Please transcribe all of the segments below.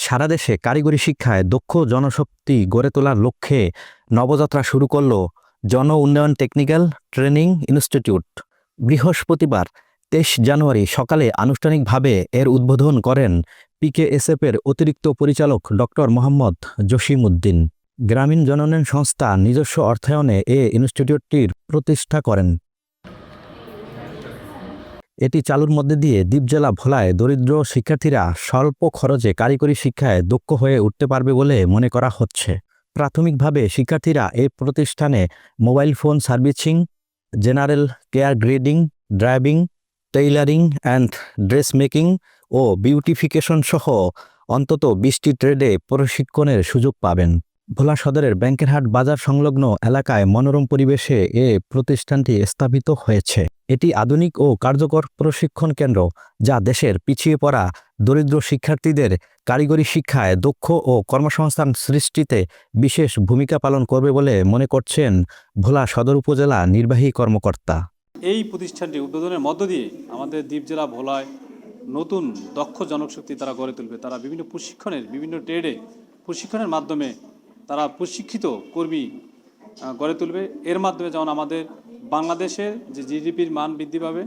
সারা দেশে কারিগরি শিক্ষায় দক্ষ জনশক্তি গড়ে তোলার লক্ষ্যে নবযাত্রা শুরু করল জন উন্নয়ন টেকনিক্যাল ট্রেনিং ইনস্টিটিউট। বৃহস্পতিবার ২৩ জানুয়ারি সকালে আনুষ্ঠানিকভাবে এর উদ্বোধন করেন পিকেএসএফের অতিরিক্ত পরিচালক ডক্টর মোহাম্মদ জসিমউদ্দিন। গ্রামীণ জনোন্নয়ন সংস্থা নিজস্ব অর্থায়নে এ ইনস্টিটিউটটির প্রতিষ্ঠা করেন। এটি চালুর মধ্যে দিয়ে দ্বীপ জেলা ভোলায় দরিদ্র শিক্ষার্থীরা স্বল্প খরচে কারিগরি শিক্ষায় দক্ষ হয়ে উঠতে পারবে বলে মনে করা হচ্ছে। প্রাথমিকভাবে শিক্ষার্থীরা এই প্রতিষ্ঠানে mobile phone servicing, general care grading, driving, tailoring and dress making ও বিউটিফিকেশন সহ অন্তত ২০টি ট্রেডে প্রশিক্ষণের সুযোগ পাবেন। ভোলা সদরের ব্যাংকেরহাট বাজার সংলগ্ন এলাকায় মনোরম পরিবেশে এ প্রতিষ্ঠানটি স্থাপিত হয়েছে। এটি আধুনিক ও কার্যকর প্রশিক্ষণ কেন্দ্র, যা দেশের পিছিয়ে পড়া দরিদ্র শিক্ষার্থীদের কারিগরি শিক্ষায় দক্ষ ও কর্মসংস্থান সৃষ্টিতে বিশেষ ভূমিকা পালন করবে বলে মনে করছেন ভোলা সদর উপজেলা নির্বাহী কর্মকর্তা। এই প্রতিষ্ঠানটি উদ্বোধনের মধ্য দিয়ে আমাদের দ্বীপ জেলা ভোলায় নতুন দক্ষ জনশক্তি তারা গড়ে তুলবে। তারা বিভিন্ন ট্রেডে প্রশিক্ষণের মাধ্যমে তারা প্রশিক্ষিত কর্মী গড়ে তুলবে। এর মাধ্যমে যেমন আমাদের বাংলাদেশের যে জিডিপির মান বৃদ্ধি পাবে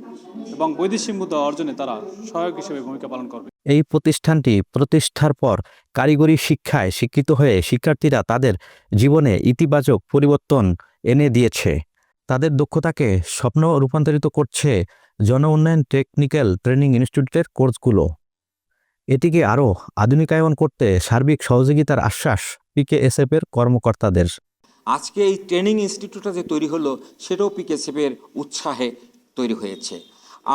এবং বৈদেশিক মুদ্রা অর্জনে তারা সহায়ক হিসেবে ভূমিকা পালন করবে। এই প্রতিষ্ঠানটি প্রতিষ্ঠার পর কারিগরি শিক্ষায় শিক্ষিত হয়ে শিক্ষার্থীরা তাদের জীবনে ইতিবাচক পরিবর্তন এনে দিয়েছে। তাদের দক্ষতাকে স্বপ্ন রূপান্তরিত করছে জন উন্নয়ন টেকনিক্যাল ট্রেনিং ইনস্টিটিউটের কোর্সগুলো। এটিকে আরও আধুনিকায়ন করতে সার্বিক সহযোগিতার আশ্বাস পিকেএসএফের কর্মকর্তাদের। আজকে এই ট্রেনিং ইনস্টিটিউটটা যে তৈরি হলো সেটাও পিকেএসএফের উৎসাহে তৈরি হয়েছে।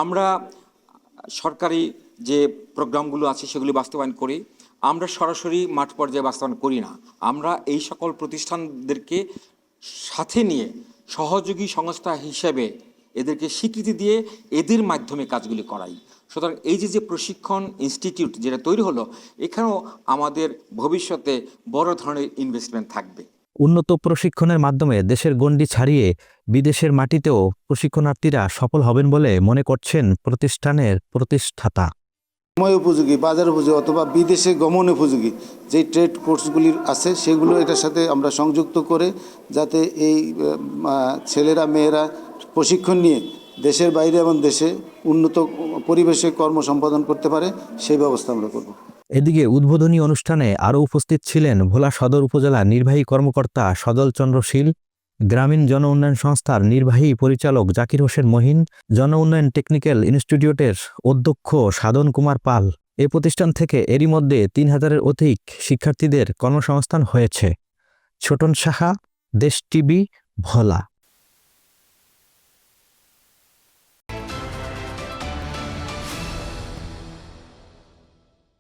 আমরা সরকারি যে প্রোগ্রামগুলো আছে সেগুলি বাস্তবায়ন করি, আমরা সরাসরি মাঠ পর্যায়ে বাস্তবায়ন করি না। আমরা এই সকল প্রতিষ্ঠানদেরকে সাথে নিয়ে সহযোগী সংস্থা হিসেবে এদেরকে স্বীকৃতি দিয়ে এদের মাধ্যমে কাজগুলি করাই। সুতরাং এই যে প্রশিক্ষণ ইনস্টিটিউট যেটা তৈরি হলো, এখানেও আমাদের ভবিষ্যতে বড় ধরনের ইনভেস্টমেন্ট থাকবে। উন্নত প্রশিক্ষণের মাধ্যমে দেশের গণ্ডি ছাড়িয়ে বিদেশের মাটিতেও প্রশিক্ষণার্থীরা সফল হবেন বলে মনে করছেন প্রতিষ্ঠানের প্রতিষ্ঠাতা। সময় উপযোগী, বাজার উপযোগী অথবা বিদেশে গমন উপযোগী যে ট্রেড কোর্সগুলি আছে সেগুলো এটার সাথে আমরা সংযুক্ত করে যাতে এই ছেলেরা মেয়েরা প্রশিক্ষণ নিয়ে দেশের বাইরে এবং দেশে উন্নত পরিবেশে কর্ম সম্পাদন করতে পারে সেই ব্যবস্থা আমরা করব। এদিকে উদ্বোধনী অনুষ্ঠানে আরও উপস্থিত ছিলেন ভোলা সদর উপজেলা নির্বাহী কর্মকর্তা সজল চন্দ্র শীল, গ্রামীণ জন উন্নয়ন সংস্থার নির্বাহী পরিচালক জাকির হোসেন মহিন, জন উন্নয়ন টেকনিক্যাল ইনস্টিটিউটের অধ্যক্ষ সাধন কুমার পাল। এ প্রতিষ্ঠান থেকে এরই মধ্যে ৩,০০০-এর অধিক শিক্ষার্থীদের কর্মসংস্থান হয়েছে। ছোটন সাহা, দেশ টিভি, ভোলা।